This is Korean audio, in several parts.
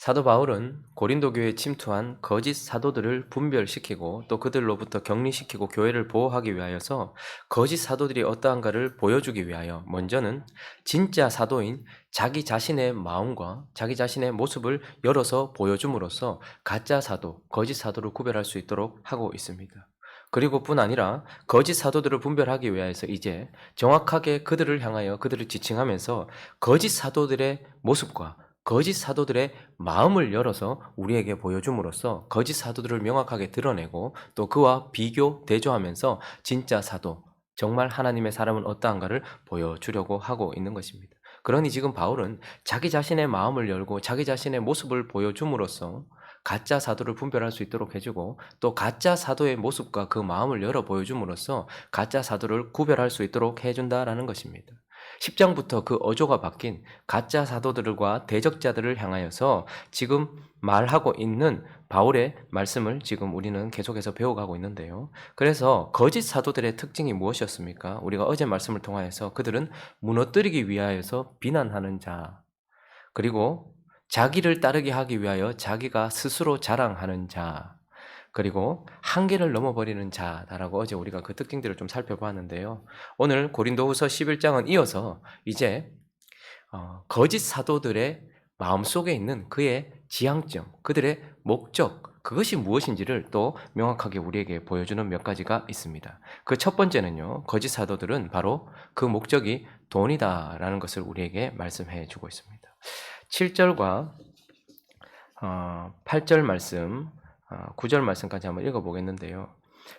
사도 바울은 고린도 교회에 침투한 거짓 사도들을 분별시키고 또 그들로부터 격리시키고 교회를 보호하기 위하여서 거짓 사도들이 어떠한가를 보여주기 위하여 먼저는 진짜 사도인 자기 자신의 마음과 자기 자신의 모습을 열어서 보여줌으로써 가짜 사도, 거짓 사도를 구별할 수 있도록 하고 있습니다. 그리고 뿐 아니라 거짓 사도들을 분별하기 위하여서 이제 정확하게 그들을 향하여 그들을 지칭하면서 거짓 사도들의 모습과 거짓 사도들의 마음을 열어서 우리에게 보여줌으로써 거짓 사도들을 명확하게 드러내고 또 그와 비교, 대조하면서 진짜 사도, 정말 하나님의 사람은 어떠한가를 보여주려고 하고 있는 것입니다. 그러니 지금 바울은 자기 자신의 마음을 열고 자기 자신의 모습을 보여줌으로써 가짜 사도를 분별할 수 있도록 해주고 또 가짜 사도의 모습과 그 마음을 열어 보여줌으로써 가짜 사도를 구별할 수 있도록 해준다라는 것입니다. 10장부터 그 어조가 바뀐 가짜 사도들과 대적자들을 향하여서 지금 말하고 있는 바울의 말씀을 지금 우리는 계속해서 배워가고 있는데요. 그래서 거짓 사도들의 특징이 무엇이었습니까? 우리가 어제 말씀을 통하여서 그들은 무너뜨리기 위하여서 비난하는 자, 그리고 자기를 따르게 하기 위하여 자기가 스스로 자랑하는 자, 그리고 한계를 넘어버리는 자다라고 어제 우리가 그 특징들을 좀 살펴보았는데요. 오늘 고린도후서 11장은 이어서 이제 거짓 사도들의 마음속에 있는 그의 지향점, 그들의 목적, 그것이 무엇인지를 또 명확하게 우리에게 보여주는 몇 가지가 있습니다. 그 첫 번째는요, 거짓 사도들은 바로 그 목적이 돈이다라는 것을 우리에게 말씀해 주고 있습니다. 7절과 8절 말씀, 9절 말씀까지 한번 읽어보겠는데요.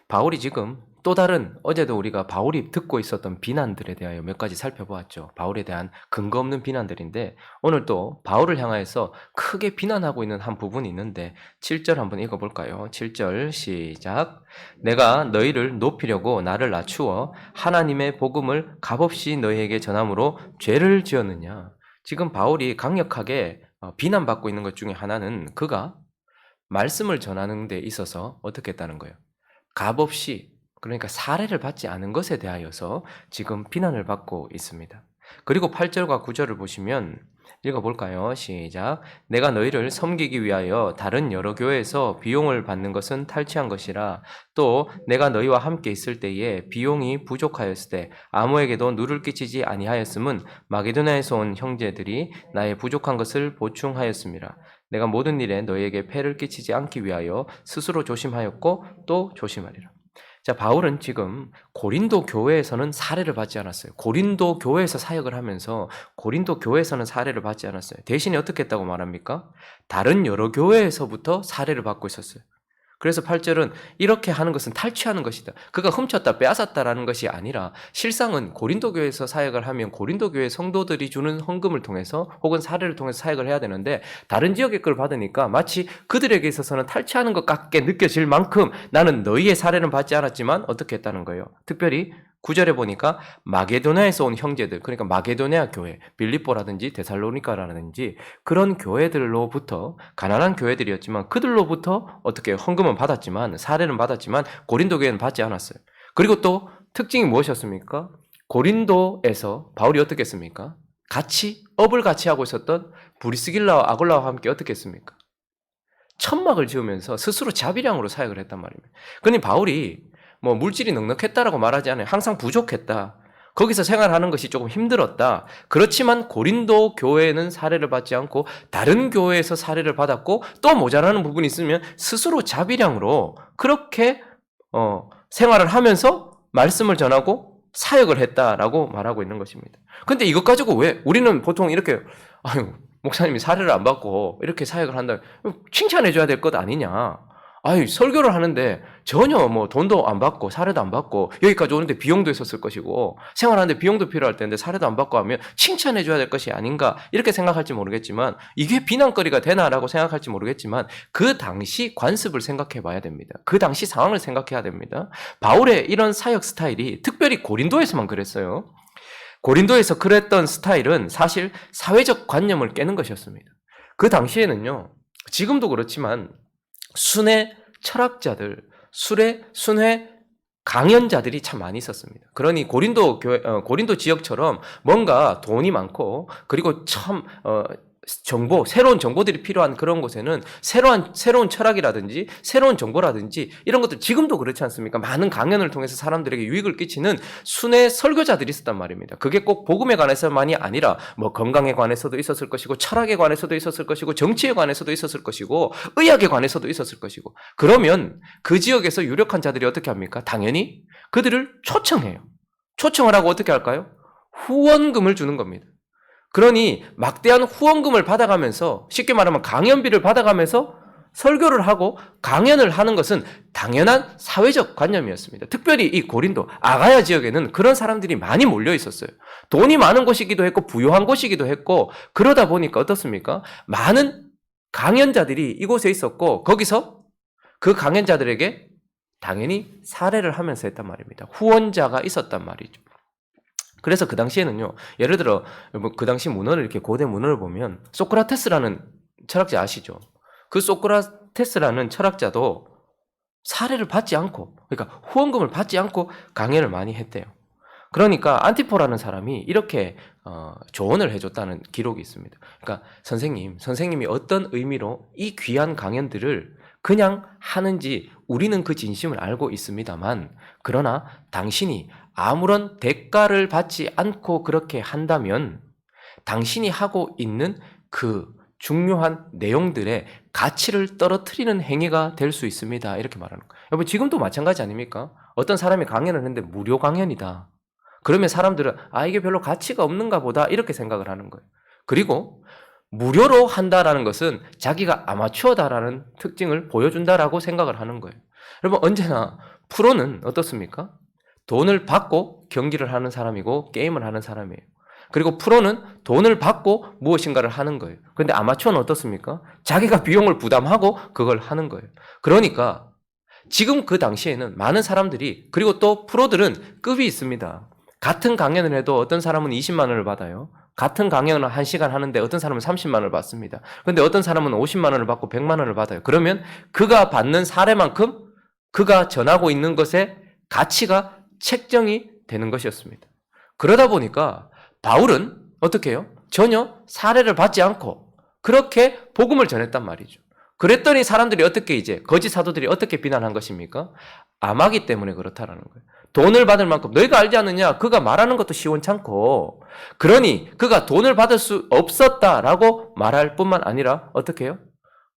바울이 지금 또 다른 어제도 우리가 바울이 듣고 있었던 비난들에 대하여 몇 가지 살펴보았죠. 바울에 대한 근거 없는 비난들인데 오늘 또 바울을 향하여서 크게 비난하고 있는 한 부분이 있는데 7절 한번 읽어볼까요? 7절 시작. 내가 너희를 높이려고 나를 낮추어 하나님의 복음을 값없이 너희에게 전함으로 죄를 지었느냐. 지금 바울이 강력하게 비난받고 있는 것 중에 하나는 그가 말씀을 전하는 데 있어서 어떻게 했다는 거예요? 값없이, 그러니까 사례를 받지 않은 것에 대하여서 지금 비난을 받고 있습니다. 그리고 8절과 9절을 보시면 읽어볼까요? 시작. 내가 너희를 섬기기 위하여 다른 여러 교회에서 비용을 받는 것은 탈취한 것이라. 또 내가 너희와 함께 있을 때에 비용이 부족하였을 때 아무에게도 누를 끼치지 아니하였음은 마게도냐에서 온 형제들이 나의 부족한 것을 보충하였습니다. 내가 모든 일에 너희에게 폐를 끼치지 않기 위하여 스스로 조심하였고 또 조심하리라. 자, 바울은 지금 고린도 교회에서는 사례를 받지 않았어요. 고린도 교회에서 사역을 하면서 고린도 교회에서는 사례를 받지 않았어요. 대신에 어떻게 했다고 말합니까? 다른 여러 교회에서부터 사례를 받고 있었어요. 그래서 8절은 이렇게 하는 것은 탈취하는 것이다. 그가 훔쳤다 빼앗았다라는 것이 아니라 실상은 고린도 교회에서 사역을 하면 고린도 교회 성도들이 주는 헌금을 통해서 혹은 사례를 통해서 사역을 해야 되는데 다른 지역의 걸 받으니까 마치 그들에게 있어서는 탈취하는 것 같게 느껴질 만큼 나는 너희의 사례는 받지 않았지만 어떻게 했다는 거예요? 특별히 9절에 보니까 마게도냐에서 온 형제들, 그러니까 마게도냐 교회, 빌립보라든지 데살로니가라든지 그런 교회들로부터, 가난한 교회들이었지만 그들로부터 어떻게 헌금은 받았지만, 사례는 받았지만 고린도 교회는 받지 않았어요. 그리고 또 특징이 무엇이었습니까? 고린도에서 바울이 어떻게 했습니까? 업을 같이 하고 있었던 브리스길라와 아굴라와 함께 어떻게 했습니까? 천막을 지으면서 스스로 자비량으로 사역을 했단 말입니다. 그러니 바울이 뭐 물질이 넉넉했다라고 말하지 않아요. 항상 부족했다. 거기서 생활하는 것이 조금 힘들었다. 그렇지만 고린도 교회는 사례를 받지 않고 다른 교회에서 사례를 받았고 또 모자라는 부분이 있으면 스스로 자비량으로 그렇게 생활을 하면서 말씀을 전하고 사역을 했다라고 말하고 있는 것입니다. 근데 이것 가지고 왜 우리는 보통 이렇게 아유 목사님이 사례를 안 받고 이렇게 사역을 한다. 칭찬해 줘야 될 것 아니냐. 설교를 하는데 전혀 뭐 돈도 안 받고 사례도 안 받고 여기까지 오는데 비용도 있었을 것이고 생활하는데 비용도 필요할 텐데 사례도 안 받고 하면 칭찬해 줘야 될 것이 아닌가 이렇게 생각할지 모르겠지만 이게 비난거리가 되나라고 생각할지 모르겠지만 그 당시 관습을 생각해 봐야 됩니다. 그 당시 상황을 생각해야 됩니다. 바울의 이런 사역 스타일이 특별히 고린도에서만 그랬어요. 고린도에서 그랬던 스타일은 사실 사회적 관념을 깨는 것이었습니다. 그 당시에는요, 지금도 그렇지만 순회 철학자들, 순회 강연자들이 참 많이 있었습니다. 그러니 고린도 지역처럼 뭔가 돈이 많고 그리고 참 새로운 정보들이 필요한 그런 곳에는 새로운 철학이라든지 새로운 정보라든지 이런 것들 지금도 그렇지 않습니까? 많은 강연을 통해서 사람들에게 유익을 끼치는 순회 설교자들이 있었단 말입니다. 그게 꼭 복음에 관해서만이 아니라 뭐 건강에 관해서도 있었을 것이고 철학에 관해서도 있었을 것이고 정치에 관해서도 있었을 것이고 의학에 관해서도 있었을 것이고 그러면 그 지역에서 유력한 자들이 어떻게 합니까? 당연히 그들을 초청해요. 초청을 하고 어떻게 할까요? 후원금을 주는 겁니다. 그러니 막대한 후원금을 받아가면서 쉽게 말하면 강연비를 받아가면서 설교를 하고 강연을 하는 것은 당연한 사회적 관념이었습니다. 특별히 이 고린도 아가야 지역에는 그런 사람들이 많이 몰려 있었어요. 돈이 많은 곳이기도 했고 부유한 곳이기도 했고 그러다 보니까 어떻습니까? 많은 강연자들이 이곳에 있었고 거기서 그 강연자들에게 당연히 사례를 하면서 했단 말입니다. 후원자가 있었단 말이죠. 그래서 그 당시에는요, 예를 들어, 그 당시 문헌을 이렇게 고대 문헌을 보면, 소크라테스라는 철학자 아시죠? 그 소크라테스라는 철학자도 사례를 받지 않고, 그러니까 후원금을 받지 않고 강연을 많이 했대요. 그러니까 안티포라는 사람이 이렇게 조언을 해줬다는 기록이 있습니다. 그러니까 선생님이 어떤 의미로 이 귀한 강연들을 그냥 하는지 우리는 그 진심을 알고 있습니다만, 그러나 당신이 아무런 대가를 받지 않고 그렇게 한다면 당신이 하고 있는 그 중요한 내용들의 가치를 떨어뜨리는 행위가 될 수 있습니다. 이렇게 말하는 거예요. 여러분 지금도 마찬가지 아닙니까? 어떤 사람이 강연을 했는데 무료 강연이다. 그러면 사람들은 이게 별로 가치가 없는가 보다 이렇게 생각을 하는 거예요. 그리고 무료로 한다라는 것은 자기가 아마추어다라는 특징을 보여준다라고 생각을 하는 거예요. 여러분 언제나 프로는 어떻습니까? 돈을 받고 경기를 하는 사람이고 게임을 하는 사람이에요. 그리고 프로는 돈을 받고 무엇인가를 하는 거예요. 그런데 아마추어는 어떻습니까? 자기가 비용을 부담하고 그걸 하는 거예요. 그러니까 지금 그 당시에는 많은 사람들이 그리고 또 프로들은 급이 있습니다. 같은 강연을 해도 어떤 사람은 20만 원을 받아요. 같은 강연을 1시간 하는데 어떤 사람은 30만 원을 받습니다. 그런데 어떤 사람은 50만 원을 받고 100만 원을 받아요. 그러면 그가 받는 사례만큼 그가 전하고 있는 것의 가치가 책정이 되는 것이었습니다. 그러다 보니까 바울은 어떻게 해요? 전혀 사례를 받지 않고 그렇게 복음을 전했단 말이죠. 그랬더니 사람들이 어떻게 이제 거짓 사도들이 어떻게 비난한 것입니까? 암하기 때문에 그렇다라는 거예요. 돈을 받을 만큼 너희가 알지 않느냐? 그가 말하는 것도 시원찮고 그러니 그가 돈을 받을 수 없었다라고 말할 뿐만 아니라 어떻게 해요?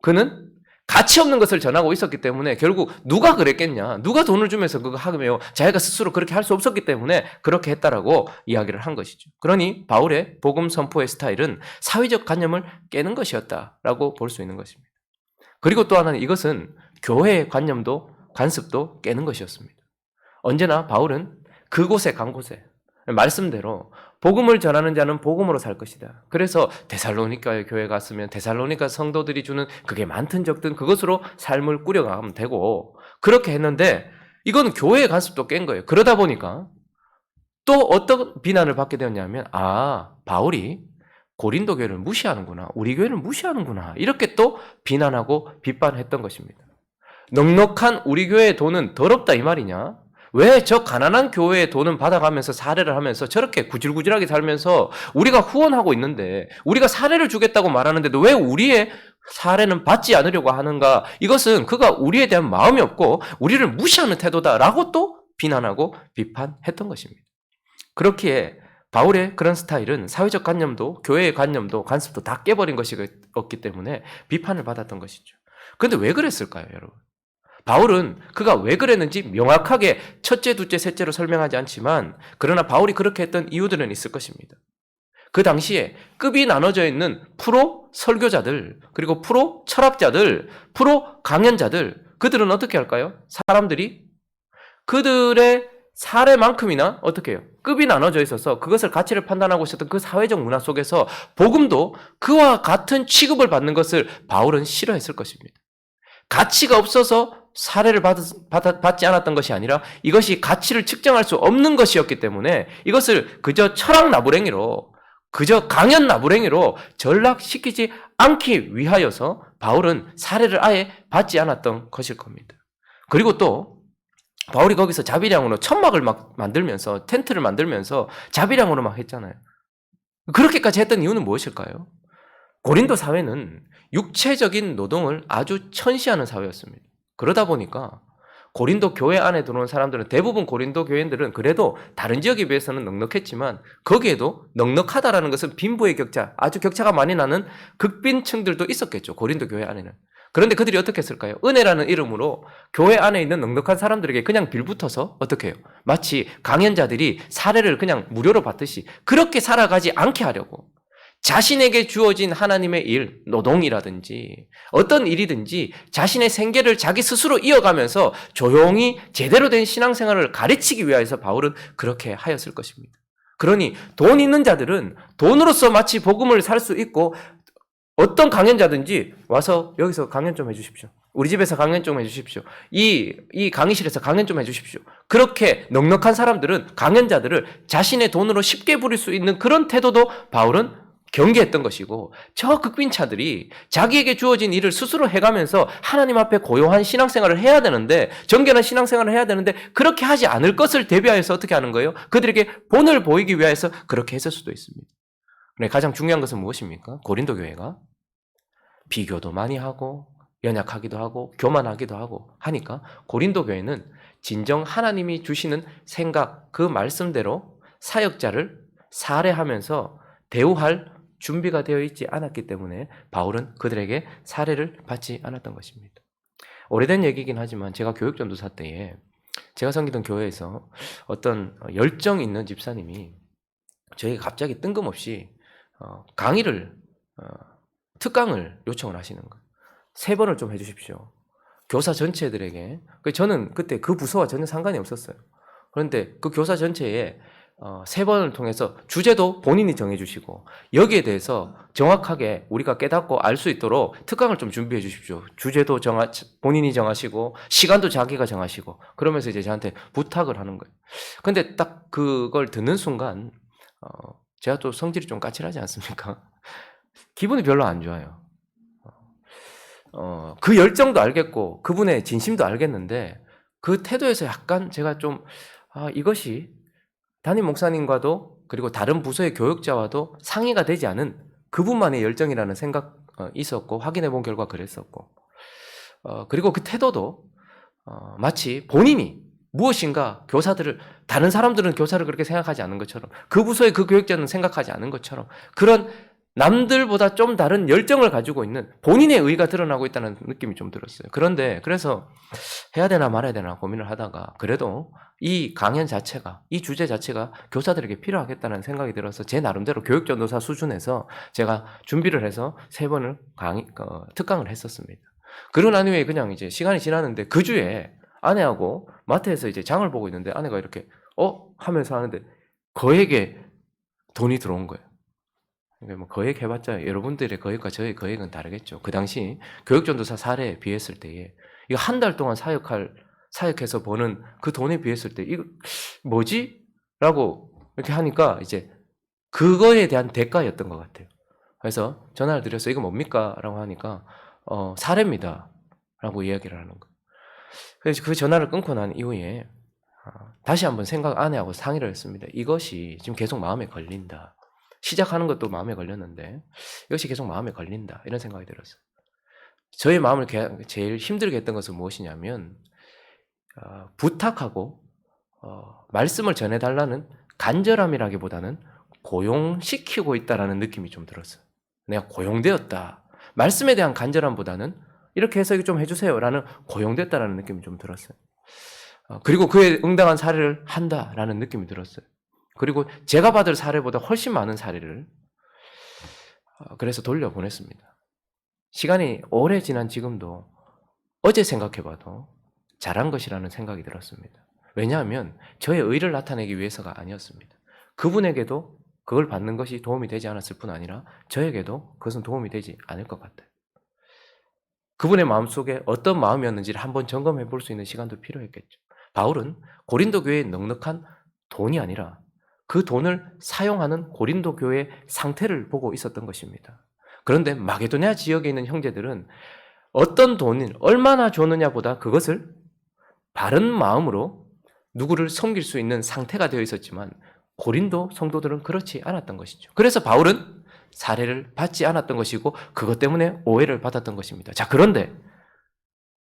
그는 가치 없는 것을 전하고 있었기 때문에 결국 누가 그랬겠냐? 누가 돈을 주면서 그거 하며 자기가 스스로 그렇게 할 수 없었기 때문에 그렇게 했다라고 이야기를 한 것이죠. 그러니 바울의 복음 선포의 스타일은 사회적 관념을 깨는 것이었다라고 볼 수 있는 것입니다. 그리고 또 하나는 이것은 교회의 관습도 깨는 것이었습니다. 언제나 바울은 그곳에 간 곳에 말씀대로 복음을 전하는 자는 복음으로 살 것이다. 그래서 데살로니가의 교회 갔으면 데살로니가 성도들이 주는 그게 많든 적든 그것으로 삶을 꾸려가면 되고 그렇게 했는데 이건 교회의 관습도 깬 거예요. 그러다 보니까 또 어떤 비난을 받게 되었냐면 바울이 고린도 교회를 무시하는구나. 우리 교회를 무시하는구나. 이렇게 또 비난하고 비판했던 것입니다. 넉넉한 우리 교회의 돈은 더럽다 이 말이냐? 왜 저 가난한 교회의 돈은 받아가면서 사례를 하면서 저렇게 구질구질하게 살면서 우리가 후원하고 있는데 우리가 사례를 주겠다고 말하는데도 왜 우리의 사례는 받지 않으려고 하는가? 이것은 그가 우리에 대한 마음이 없고 우리를 무시하는 태도다라고 또 비난하고 비판했던 것입니다. 그렇기에 바울의 그런 스타일은 사회적 관념도 교회의 관념도 관습도 다 깨버린 것이었기 때문에 비판을 받았던 것이죠. 그런데 왜 그랬을까요, 여러분? 바울은 그가 왜 그랬는지 명확하게 첫째, 둘째, 셋째로 설명하지 않지만 그러나 바울이 그렇게 했던 이유들은 있을 것입니다. 그 당시에 급이 나눠져 있는 프로 설교자들, 그리고 프로 철학자들, 프로 강연자들, 그들은 어떻게 할까요? 사람들이 그들의 사례만큼이나 어떻게 해요? 급이 나눠져 있어서 그것을 가치를 판단하고 있었던 그 사회적 문화 속에서 복음도 그와 같은 취급을 받는 것을 바울은 싫어했을 것입니다. 가치가 없어서 사례를 받지 않았던 것이 아니라 이것이 가치를 측정할 수 없는 것이었기 때문에 이것을 그저 철학 나부랭이로 그저 강연 나부랭이로 전락시키지 않기 위하여서 바울은 사례를 아예 받지 않았던 것일 겁니다. 그리고 또 바울이 거기서 자비량으로 천막을 막 만들면서 텐트를 만들면서 자비량으로 막 했잖아요. 그렇게까지 했던 이유는 무엇일까요? 고린도 사회는 육체적인 노동을 아주 천시하는 사회였습니다. 그러다 보니까 고린도 교회 안에 들어온 사람들은 대부분 고린도 교인들은 그래도 다른 지역에 비해서는 넉넉했지만 거기에도 넉넉하다라는 것은 빈부의 격차, 아주 격차가 많이 나는 극빈층들도 있었겠죠. 고린도 교회 안에는. 그런데 그들이 어떻게 했을까요? 은혜라는 이름으로 교회 안에 있는 넉넉한 사람들에게 그냥 빌붙어서 어떻게 해요? 마치 강연자들이 사례를 그냥 무료로 받듯이 그렇게 살아가지 않게 하려고 자신에게 주어진 하나님의 일, 노동이라든지 어떤 일이든지 자신의 생계를 자기 스스로 이어가면서 조용히 제대로 된 신앙생활을 가르치기 위해서 바울은 그렇게 하였을 것입니다. 그러니 돈 있는 자들은 돈으로서 마치 복음을 살 수 있고 어떤 강연자든지 와서 여기서 강연 좀 해주십시오. 우리 집에서 강연 좀 해주십시오. 이 강의실에서 강연 좀 해주십시오. 그렇게 넉넉한 사람들은 강연자들을 자신의 돈으로 쉽게 부릴 수 있는 그런 태도도 바울은 경계했던 것이고 저 극빈차들이 자기에게 주어진 일을 스스로 해가면서 하나님 앞에 고요한 신앙생활을 해야 되는데 정결한 신앙생활을 해야 되는데 그렇게 하지 않을 것을 대비하여서 어떻게 하는 거예요? 그들에게 본을 보이기 위해서 그렇게 했을 수도 있습니다. 가장 중요한 것은 무엇입니까? 고린도 교회가 비교도 많이 하고 연약하기도 하고 교만하기도 하고 하니까 고린도 교회는 진정 하나님이 주시는 생각 그 말씀대로 사역자를 살해하면서 대우할 준비가 되어 있지 않았기 때문에 바울은 그들에게 살해를 받지 않았던 것입니다. 오래된 얘기긴 하지만 제가 교육전도사 때에 제가 섬기던 교회에서 어떤 열정 있는 집사님이 저에게 갑자기 뜬금없이 강의를 특강을 요청을 하시는 거예요. 3번을 좀 해주십시오. 교사 전체들에게. 저는 그때 그 부서와 전혀 상관이 없었어요. 그런데 그 교사 전체에 3번을 통해서 주제도 본인이 정해주시고 여기에 대해서 정확하게 우리가 깨닫고 알 수 있도록 특강을 좀 준비해 주십시오. 주제도 본인이 정하시고 시간도 자기가 정하시고 그러면서 이제 저한테 부탁을 하는 거예요. 근데 딱 그걸 듣는 순간 제가 또 성질이 좀 까칠하지 않습니까? 기분이 별로 안 좋아요. 그 열정도 알겠고 그분의 진심도 알겠는데 그 태도에서 약간 제가 좀 이것이 담임 목사님과도 그리고 다른 부서의 교역자와도 상의가 되지 않은 그분만의 열정이라는 생각 있었고 확인해 본 결과 그랬었고 그리고 그 태도도 마치 본인이 무엇인가 교사들을 다른 사람들은 교사를 그렇게 생각하지 않는 것처럼 그 부서의 그 교역자는 생각하지 않는 것처럼 그런 남들보다 좀 다른 열정을 가지고 있는 본인의 의의가 드러나고 있다는 느낌이 좀 들었어요. 그래서 해야 되나 말아야 되나 고민을 하다가 그래도 이 강연 자체가 이 주제 자체가 교사들에게 필요하겠다는 생각이 들어서 제 나름대로 교육전도사 수준에서 제가 준비를 해서 3번을 특강을 했었습니다. 그러고 난 후에 그냥 이제 시간이 지났는데 그 주에 아내하고 마트에서 이제 장을 보고 있는데 아내가 이렇게 하면서 하는데 거액의 돈이 들어온 거예요. 뭐 거액 해봤자 여러분들의 거액과 저의 거액은 다르겠죠. 그 당시 교육전도사 사례에 비했을 때에 이거 한 달 동안 사역해서 버는 그 돈에 비했을 때 이거 뭐지? 라고 이렇게 하니까 이제 그거에 대한 대가였던 것 같아요. 그래서 전화를 드려서 이거 뭡니까? 라고 하니까 사례입니다. 라고 이야기를 하는 거예요. 그래서 그 전화를 끊고 난 이후에 다시 한번 아내하고 상의를 했습니다. 이것이 지금 계속 마음에 걸린다. 시작하는 것도 마음에 걸렸는데 이것이 계속 마음에 걸린다. 이런 생각이 들었어요. 저의 마음을 제일 힘들게 했던 것은 무엇이냐면 부탁하고 말씀을 전해달라는 간절함이라기보다는 고용시키고 있다라는 느낌이 좀 들었어요. 내가 고용되었다. 말씀에 대한 간절함보다는 이렇게 해서 이거 좀 해주세요라는 고용됐다라는 느낌이 좀 들었어요. 그리고 그에 응당한 사례를 한다라는 느낌이 들었어요. 그리고 제가 받을 사례보다 훨씬 많은 사례를 그래서 돌려보냈습니다. 시간이 오래 지난 지금도 어제 생각해봐도 잘한 것이라는 생각이 들었습니다. 왜냐하면 저의 의를 나타내기 위해서가 아니었습니다. 그분에게도 그걸 받는 것이 도움이 되지 않았을 뿐 아니라 저에게도 그것은 도움이 되지 않을 것 같아요. 그분의 마음속에 어떤 마음이었는지를 한번 점검해 볼 수 있는 시간도 필요했겠죠. 바울은 고린도 교회의 넉넉한 돈이 아니라 그 돈을 사용하는 고린도 교회의 상태를 보고 있었던 것입니다. 그런데 마게도냐 지역에 있는 형제들은 어떤 돈을 얼마나 줬느냐보다 그것을 바른 마음으로 누구를 섬길 수 있는 상태가 되어 있었지만 고린도 성도들은 그렇지 않았던 것이죠. 그래서 바울은 사례를 받지 않았던 것이고 그것 때문에 오해를 받았던 것입니다. 자, 그런데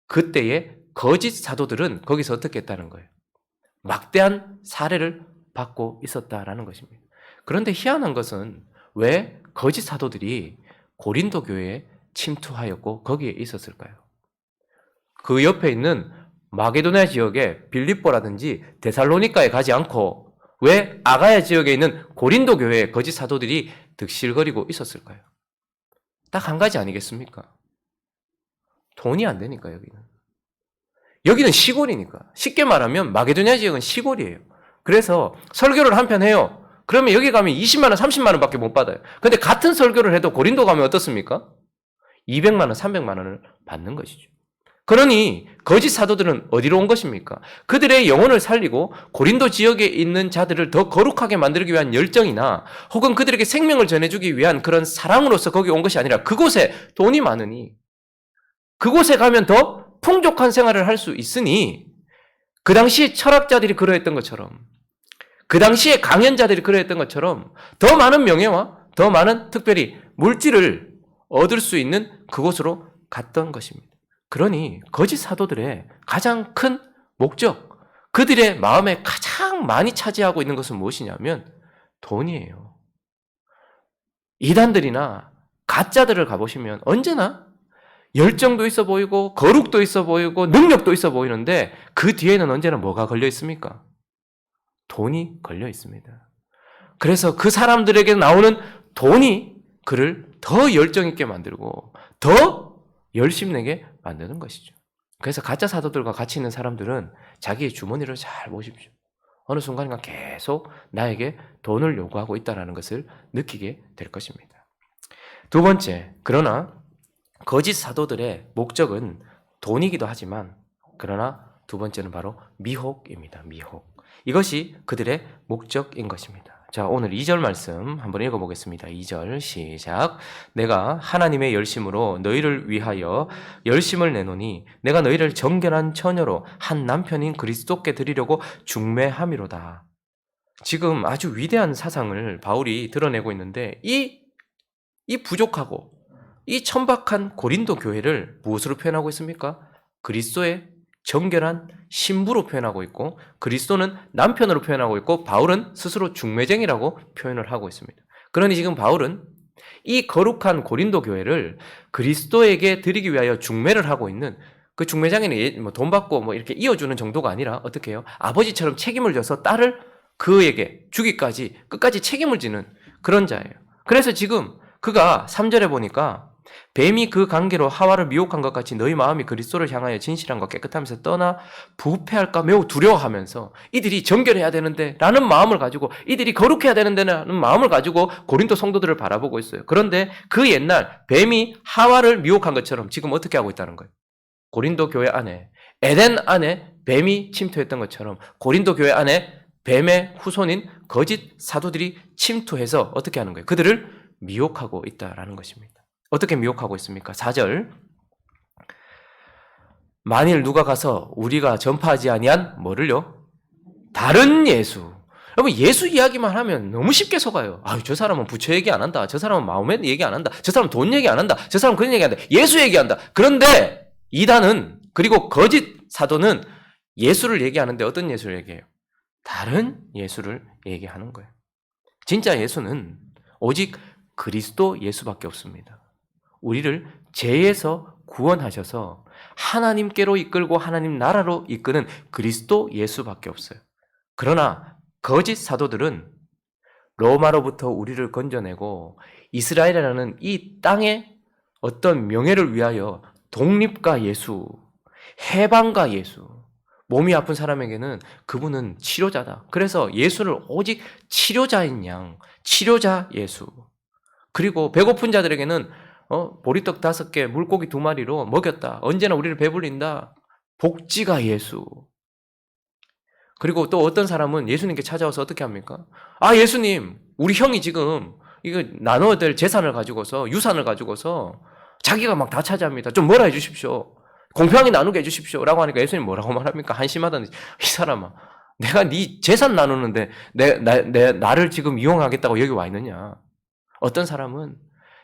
그때의 거짓 사도들은 거기서 어떻게 했다는 거예요? 막대한 사례를 받고 있었다라는 것입니다. 그런데 희한한 것은 왜 거짓 사도들이 고린도 교회에 침투하였고 거기에 있었을까요? 그 옆에 있는 마게도냐 지역의 빌립보라든지 데살로니가에 가지 않고 왜 아가야 지역에 있는 고린도 교회에 거짓 사도들이 득실거리고 있었을까요? 딱 한 가지 아니겠습니까? 돈이 안 되니까 여기는 시골이니까. 쉽게 말하면 마게도냐 지역은 시골이에요. 그래서 설교를 한 편 해요. 그러면 여기 가면 20만 원, 30만 원밖에 못 받아요. 근데 같은 설교를 해도 고린도 가면 어떻습니까? 200만 원, 300만 원을 받는 것이죠. 그러니 거짓 사도들은 어디로 온 것입니까? 그들의 영혼을 살리고 고린도 지역에 있는 자들을 더 거룩하게 만들기 위한 열정이나 혹은 그들에게 생명을 전해주기 위한 그런 사랑으로서 거기 온 것이 아니라 그곳에 돈이 많으니 그곳에 가면 더 풍족한 생활을 할 수 있으니 그 당시에 철학자들이 그러했던 것처럼 그 당시에 강연자들이 그러했던 것처럼 더 많은 명예와 더 많은 특별히 물질을 얻을 수 있는 그곳으로 갔던 것입니다. 그러니 거짓 사도들의 가장 큰 목적, 그들의 마음에 가장 많이 차지하고 있는 것은 무엇이냐면 돈이에요. 이단들이나 가짜들을 가보시면 언제나 열정도 있어 보이고 거룩도 있어 보이고 능력도 있어 보이는데 그 뒤에는 언제나 뭐가 걸려 있습니까? 돈이 걸려 있습니다. 그래서 그 사람들에게 나오는 돈이 그를 더 열정 있게 만들고 더 열심내게 만드는 것이죠. 그래서 가짜 사도들과 같이 있는 사람들은 자기의 주머니를 잘 보십시오. 어느 순간인가 계속 나에게 돈을 요구하고 있다는 것을 느끼게 될 것입니다. 두 번째, 그러나 거짓 사도들의 목적은 돈이기도 하지만 그러나 두 번째는 바로 미혹입니다. 미혹. 이것이 그들의 목적인 것입니다. 자, 오늘 2절 말씀 한번 읽어보겠습니다. 2절 시작. 내가 하나님의 열심으로 너희를 위하여 열심을 내노니 내가 너희를 정결한 처녀로 한 남편인 그리스도께 드리려고 중매함이로다. 지금 아주 위대한 사상을 바울이 드러내고 있는데 이 부족하고 이 천박한 고린도 교회를 무엇으로 표현하고 있습니까? 그리스도의 정결한 신부로 표현하고 있고 그리스도는 남편으로 표현하고 있고 바울은 스스로 중매쟁이라고 표현을 하고 있습니다. 그러니 지금 바울은 이 거룩한 고린도 교회를 그리스도에게 드리기 위하여 중매를 하고 있는 그 중매장에는 돈 받고 이렇게 이어주는 정도가 아니라 어떻게 해요? 아버지처럼 책임을 져서 딸을 그에게 주기까지 끝까지 책임을 지는 그런 자예요. 그래서 지금 그가 3절에 보니까 뱀이 그 관계로 하와를 미혹한 것 같이 너희 마음이 그리스도를 향하여 진실함과 깨끗함에서 떠나 부패할까 매우 두려워하면서 이들이 정결해야 되는데 라는 마음을 가지고 이들이 거룩해야 되는데 라는 마음을 가지고 고린도 성도들을 바라보고 있어요. 그런데 그 옛날 뱀이 하와를 미혹한 것처럼 지금 어떻게 하고 있다는 거예요? 고린도 교회 안에 에덴 안에 뱀이 침투했던 것처럼 고린도 교회 안에 뱀의 후손인 거짓 사도들이 침투해서 어떻게 하는 거예요? 그들을 미혹하고 있다라는 것입니다. 어떻게 미혹하고 있습니까? 4절. 만일 누가 가서 우리가 전파하지 아니한 뭐를요? 다른 예수. 여러분 예수 이야기만 하면 너무 쉽게 속아요. 저 사람은 부처 얘기 안 한다. 저 사람은 마음의 얘기 안 한다. 저 사람은 돈 얘기 안 한다. 저 사람은 그런 얘기 안 한다. 예수 얘기한다. 그런데 이단은 그리고 거짓 사도는 예수를 얘기하는데 어떤 예수를 얘기해요? 다른 예수를 얘기하는 거예요. 진짜 예수는 오직 그리스도 예수밖에 없습니다. 우리를 죄에서 구원하셔서 하나님께로 이끌고 하나님 나라로 이끄는 그리스도 예수밖에 없어요. 그러나 거짓 사도들은 로마로부터 우리를 건져내고 이스라엘이라는 이 땅의 어떤 명예를 위하여 독립과 예수, 해방과 예수, 몸이 아픈 사람에게는 그분은 치료자다. 그래서 예수를 오직 치료자인 양, 치료자 예수. 그리고 배고픈 자들에게는 보리떡 5개, 물고기 2마리로 먹였다. 언제나 우리를 배불린다. 복지가 예수. 그리고 또 어떤 사람은 예수님께 찾아와서 어떻게 합니까? 예수님, 우리 형이 지금 이거 나눠야 될 재산을 가지고서, 유산을 가지고서 자기가 막 다 차지합니다. 좀 뭐라 해주십시오. 공평하게 나누게 해주십시오. 라고 하니까 예수님 뭐라고 말합니까? 한심하다는 이 사람아. 내가 네 재산 나누는데 나를 지금 이용하겠다고 여기 와 있느냐? 어떤 사람은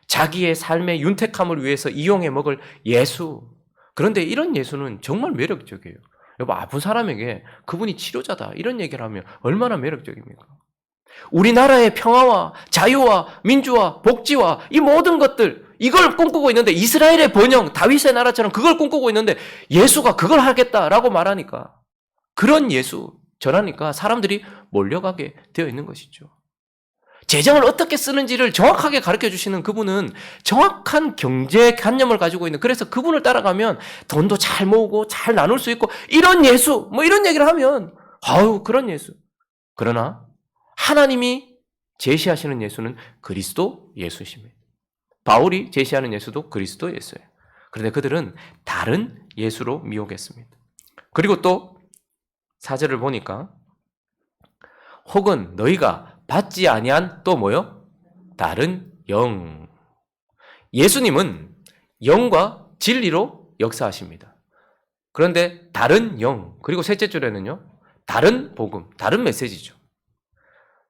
자기의 삶의 윤택함을 위해서 이용해 먹을 예수. 그런데 이런 예수는 정말 매력적이에요. 여보, 아픈 사람에게 그분이 치료자다 이런 얘기를 하면 얼마나 매력적입니까? 우리나라의 평화와 자유와 민주와 복지와 이 모든 것들, 이걸 꿈꾸고 있는데, 이스라엘의 번영, 다윗의 나라처럼 그걸 꿈꾸고 있는데 예수가 그걸 하겠다라고 말하니까, 그런 예수 전하니까 사람들이 몰려가게 되어 있는 것이죠. 재정을 어떻게 쓰는지를 정확하게 가르쳐 주시는 그분은 정확한 경제관념을 가지고 있는, 그래서 그분을 따라가면 돈도 잘 모으고 잘 나눌 수 있고, 이런 예수, 뭐 이런 얘기를 하면 아유, 그런 예수. 그러나 하나님이 제시하시는 예수는 그리스도 예수십니다. 바울이 제시하는 예수도 그리스도 예수예요. 그런데 그들은 다른 예수로 미혹했습니다. 그리고 또 4절을 보니까 혹은 너희가 받지 아니한 또 뭐요? 다른 영. 예수님은 영과 진리로 역사하십니다. 그런데 다른 영, 그리고 셋째 줄에는요, 다른 복음, 다른 메시지죠.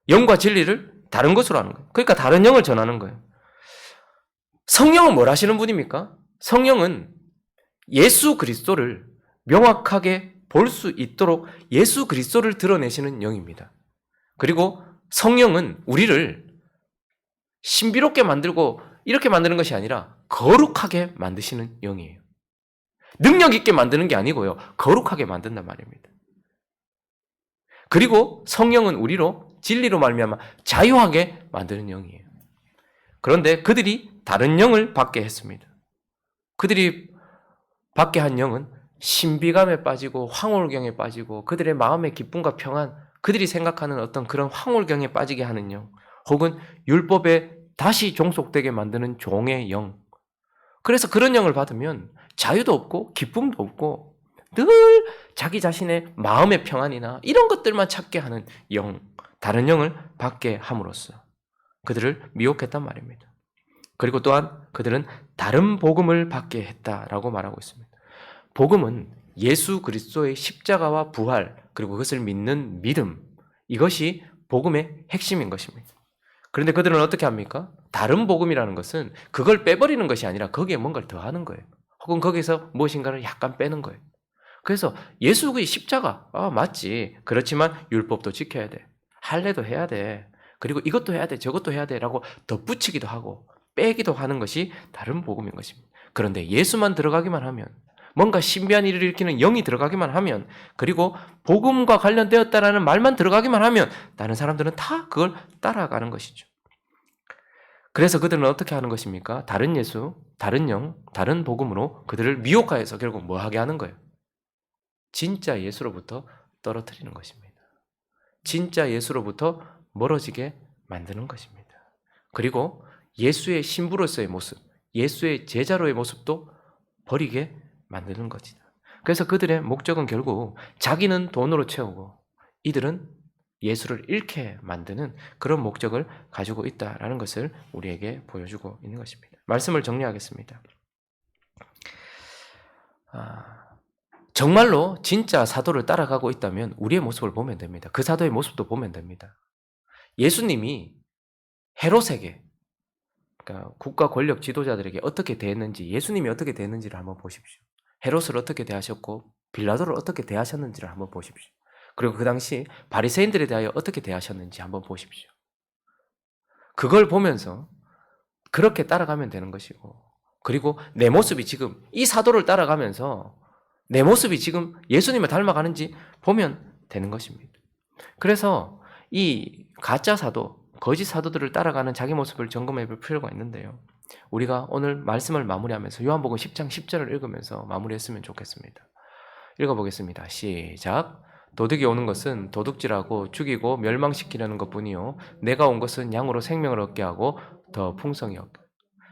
영과 진리를 다른 것으로 하는 거예요. 그러니까 다른 영을 전하는 거예요. 성령은 뭘 하시는 분입니까? 성령은 예수 그리스도를 명확하게 볼 수 있도록 예수 그리스도를 드러내시는 영입니다. 그리고 성령은 우리를 신비롭게 만들고 이렇게 만드는 것이 아니라 거룩하게 만드시는 영이에요. 능력 있게 만드는 게 아니고요, 거룩하게 만든단 말입니다. 그리고 성령은 우리로 진리로 말미암아 자유하게 만드는 영이에요. 그런데 그들이 다른 영을 받게 했습니다. 그들이 받게 한 영은 신비감에 빠지고 황홀경에 빠지고 그들의 마음의 기쁨과 평안, 그들이 생각하는 어떤 그런 황홀경에 빠지게 하는 영, 혹은 율법에 다시 종속되게 만드는 종의 영. 그래서 그런 영을 받으면 자유도 없고 기쁨도 없고 늘 자기 자신의 마음의 평안이나 이런 것들만 찾게 하는 영, 다른 영을 받게 함으로써 그들을 미혹했단 말입니다. 그리고 또한 그들은 다른 복음을 받게 했다라고 말하고 있습니다. 복음은 예수 그리스도의 십자가와 부활, 그리고 그것을 믿는 믿음, 이것이 복음의 핵심인 것입니다. 그런데 그들은 어떻게 합니까? 다른 복음이라는 것은 그걸 빼버리는 것이 아니라 거기에 뭔가를 더하는 거예요. 혹은 거기서 무엇인가를 약간 빼는 거예요. 그래서 예수의 십자가, 맞지. 그렇지만 율법도 지켜야 돼. 할례도 해야 돼. 그리고 이것도 해야 돼. 저것도 해야 돼. 라고 덧붙이기도 하고 빼기도 하는 것이 다른 복음인 것입니다. 그런데 예수만 들어가기만 하면, 뭔가 신비한 일을 일으키는 영이 들어가기만 하면, 그리고 복음과 관련되었다라는 말만 들어가기만 하면 다른 사람들은 다 그걸 따라가는 것이죠. 그래서 그들은 어떻게 하는 것입니까? 다른 예수, 다른 영, 다른 복음으로 그들을 미혹하여서 결국 뭐 하게 하는 거예요? 진짜 예수로부터 떨어뜨리는 것입니다. 진짜 예수로부터 멀어지게 만드는 것입니다. 그리고 예수의 신부로서의 모습, 예수의 제자로의 모습도 버리게 만드는 것이다. 그래서 그들의 목적은 결국 자기는 돈으로 채우고 이들은 예수를 잃게 만드는 그런 목적을 가지고 있다라는 것을 우리에게 보여주고 있는 것입니다. 말씀을 정리하겠습니다. 정말로 진짜 사도를 따라가고 있다면 우리의 모습을 보면 됩니다. 그 사도의 모습도 보면 됩니다. 예수님이 헤롯에게, 그러니까 국가 권력 지도자들에게 어떻게 대했는지, 예수님이 어떻게 대했는지를 한번 보십시오. 헤롯을 어떻게 대하셨고 빌라도를 어떻게 대하셨는지를 한번 보십시오. 그리고 그 당시 바리새인들에 대하여 어떻게 대하셨는지 한번 보십시오. 그걸 보면서 그렇게 따라가면 되는 것이고, 그리고 내 모습이 지금 이 사도를 따라가면서 내 모습이 지금 예수님을 닮아가는지 보면 되는 것입니다. 그래서 이 가짜 사도, 거짓 사도들을 따라가는 자기 모습을 점검해 볼 필요가 있는데요. 우리가 오늘 말씀을 마무리하면서 요한복음 10장 10절을 읽으면서 마무리했으면 좋겠습니다. 읽어보겠습니다. 시작. 도둑이 오는 것은 도둑질하고 죽이고 멸망시키려는 것뿐이요 내가 온 것은 양으로 생명을 얻게 하고 더 풍성히 얻게.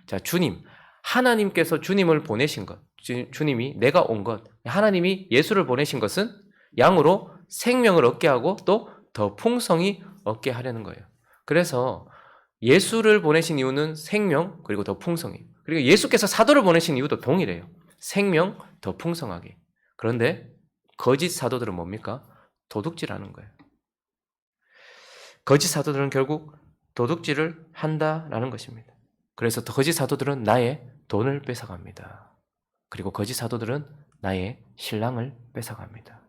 자, 주님, 하나님께서 주님을 보내신 것, 주님이 내가 온 것, 하나님이 예수를 보내신 것은 양으로 생명을 얻게 하고 또 더 풍성히 얻게 하려는 거예요. 그래서 예수를 보내신 이유는 생명, 그리고 더 풍성히. 그리고 예수께서 사도를 보내신 이유도 동일해요. 생명, 더 풍성하게. 그런데 거짓 사도들은 뭡니까? 도둑질하는 거예요. 거짓 사도들은 결국 도둑질을 한다라는 것입니다. 그래서 거짓 사도들은 나의 돈을 뺏어갑니다. 그리고 거짓 사도들은 나의 신랑을 뺏어갑니다.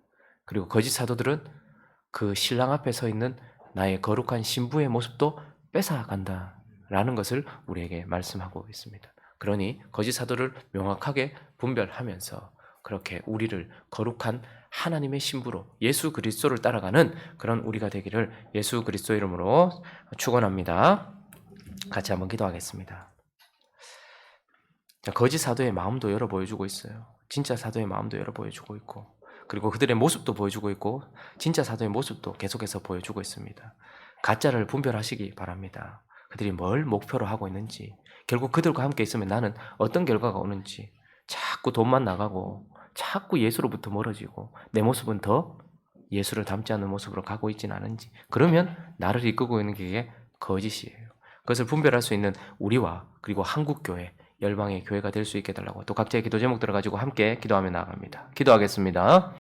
그리고 거짓 사도들은 그 신랑 앞에 서 있는 나의 거룩한 신부의 모습도 뺏어간다라는 것을 우리에게 말씀하고 있습니다. 그러니 거짓 사도를 명확하게 분별하면서 그렇게 우리를 거룩한 하나님의 신부로 예수 그리스도를 따라가는 그런 우리가 되기를 예수 그리스도 이름으로 축원합니다. 같이 한번 기도하겠습니다. 자, 거짓 사도의 마음도 열어 보여주고 있어요. 진짜 사도의 마음도 열어 보여주고 있고, 그리고 그들의 모습도 보여주고 있고, 진짜 사도의 모습도 계속해서 보여주고 있습니다. 가짜를 분별하시기 바랍니다. 그들이 뭘 목표로 하고 있는지, 결국 그들과 함께 있으면 나는 어떤 결과가 오는지, 자꾸 돈만 나가고 자꾸 예수로부터 멀어지고 내 모습은 더 예수를 닮지 않는 모습으로 가고 있지는 않은지, 그러면 나를 이끌고 있는 게 거짓이에요. 그것을 분별할 수 있는 우리와 그리고 한국교회, 열방의 교회가 될 수 있게 해달라고 또 각자의 기도 제목들을 가지고 함께 기도하며 나아갑니다. 기도하겠습니다.